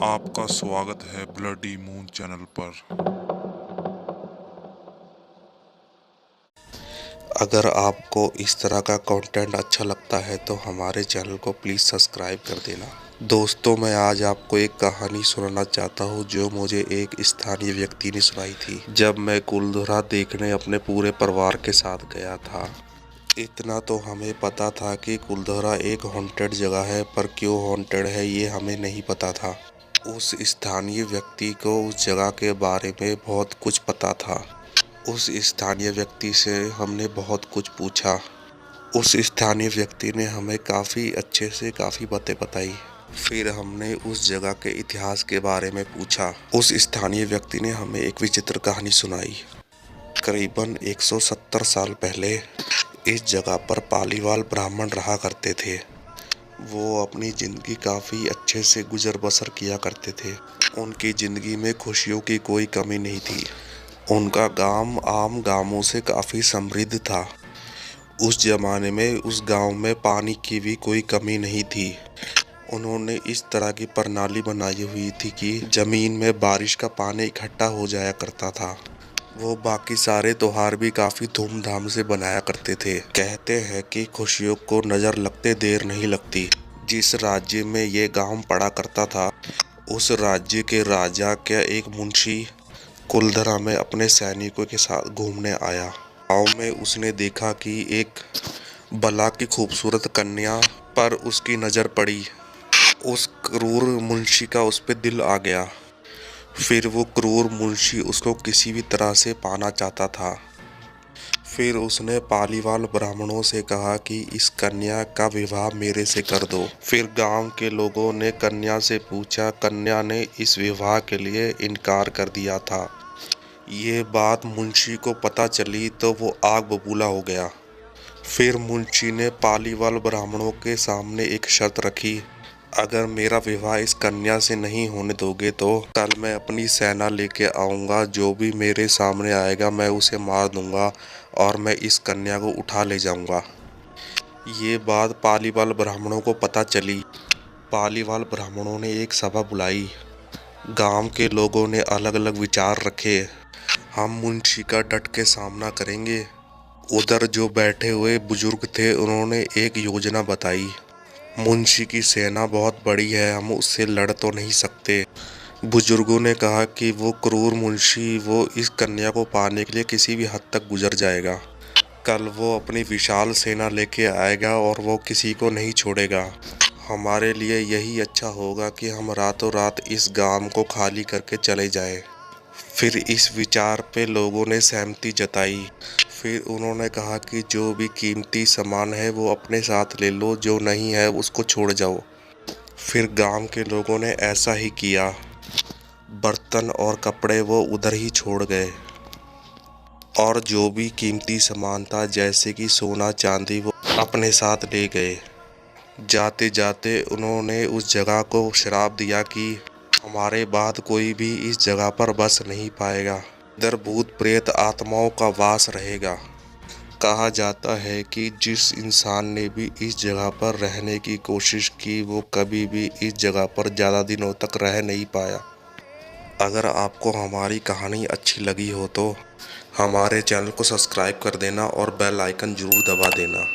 आपका स्वागत है ब्लडी मून चैनल पर। अगर आपको इस तरह का कंटेंट अच्छा लगता है तो हमारे चैनल को प्लीज़ सब्सक्राइब कर देना। दोस्तों, मैं आज आपको एक कहानी सुनाना चाहता हूँ जो मुझे एक स्थानीय व्यक्ति ने सुनाई थी जब मैं कुलधरा देखने अपने पूरे परिवार के साथ गया था। इतना तो हमें पता था कि कुलधरा एक हॉन्टेड जगह है, पर क्यों हॉन्टेड है ये हमें नहीं पता था। उस स्थानीय व्यक्ति को उस जगह के बारे में बहुत कुछ पता था। उस स्थानीय व्यक्ति से हमने बहुत कुछ पूछा। उस स्थानीय व्यक्ति ने हमें काफ़ी अच्छे से काफ़ी बातें बताई। फिर हमने उस जगह के इतिहास के बारे में पूछा। उस स्थानीय व्यक्ति ने हमें एक विचित्र कहानी सुनाई। करीबन 170 साल पहले इस जगह पर पालीवाल ब्राह्मण रहा करते थे। वो अपनी ज़िंदगी काफ़ी अच्छे से गुजर बसर किया करते थे। उनकी ज़िंदगी में खुशियों की कोई कमी नहीं थी। उनका गांव आम गांवों से काफ़ी समृद्ध था। उस ज़माने में उस गांव में पानी की भी कोई कमी नहीं थी। उन्होंने इस तरह की प्रणाली बनाई हुई थी कि ज़मीन में बारिश का पानी इकट्ठा हो जाया करता था। वो बाकी सारे त्योहार भी काफ़ी धूमधाम से बनाया करते थे। कहते हैं कि खुशियों को नज़र लगते देर नहीं लगती। जिस राज्य में ये गांव पड़ा करता था, उस राज्य के राजा का एक मुंशी कुलधरा में अपने सैनिकों के साथ घूमने आया। गाँव में उसने देखा कि एक बला की खूबसूरत कन्या पर उसकी नज़र पड़ी। उस क्रूर मुंशी का उस पर दिल आ गया। फिर वो क्रूर मुंशी उसको किसी भी तरह से पाना चाहता था। फिर उसने पालीवाल ब्राह्मणों से कहा कि इस कन्या का विवाह मेरे से कर दो। फिर गांव के लोगों ने कन्या से पूछा। कन्या ने इस विवाह के लिए इनकार कर दिया था। ये बात मुंशी को पता चली तो वो आग बबूला हो गया। फिर मुंशी ने पालीवाल ब्राह्मणों के सामने एक शर्त रखी। अगर मेरा विवाह इस कन्या से नहीं होने दोगे तो कल मैं अपनी सेना लेके आऊँगा। जो भी मेरे सामने आएगा मैं उसे मार दूँगा और मैं इस कन्या को उठा ले जाऊँगा। ये बात पालीवाल ब्राह्मणों को पता चली। पालीवाल ब्राह्मणों ने एक सभा बुलाई। गांव के लोगों ने अलग अलग विचार रखे। हम मुंशी का डट के सामना करेंगे। उधर जो बैठे हुए बुजुर्ग थे उन्होंने एक योजना बताई। मुंशी की सेना बहुत बड़ी है, हम उससे लड़ तो नहीं सकते। बुजुर्गों ने कहा कि वो क्रूर मुंशी वो इस कन्या को पाने के लिए किसी भी हद तक गुजर जाएगा। कल वो अपनी विशाल सेना लेके आएगा और वो किसी को नहीं छोड़ेगा। हमारे लिए यही अच्छा होगा कि हम रातों रात इस गांव को खाली करके चले जाएं। फिर इस विचार पे लोगों ने सहमति जताई। फिर उन्होंने कहा कि जो भी कीमती सामान है वो अपने साथ ले लो, जो नहीं है उसको छोड़ जाओ। फिर गांव के लोगों ने ऐसा ही किया। बर्तन और कपड़े वो उधर ही छोड़ गए और जो भी कीमती सामान था जैसे कि सोना चांदी वो अपने साथ ले गए। जाते जाते उन्होंने उस जगह को श्राप दिया कि हमारे बाद कोई भी इस जगह पर बस नहीं पाएगा। इधर भूत प्रेत आत्माओं का वास रहेगा। कहा जाता है कि जिस इंसान ने भी इस जगह पर रहने की कोशिश की वो कभी भी इस जगह पर ज़्यादा दिनों तक रह नहीं पाया। अगर आपको हमारी कहानी अच्छी लगी हो तो हमारे चैनल को सब्सक्राइब कर देना और बेल आइकन ज़रूर दबा देना।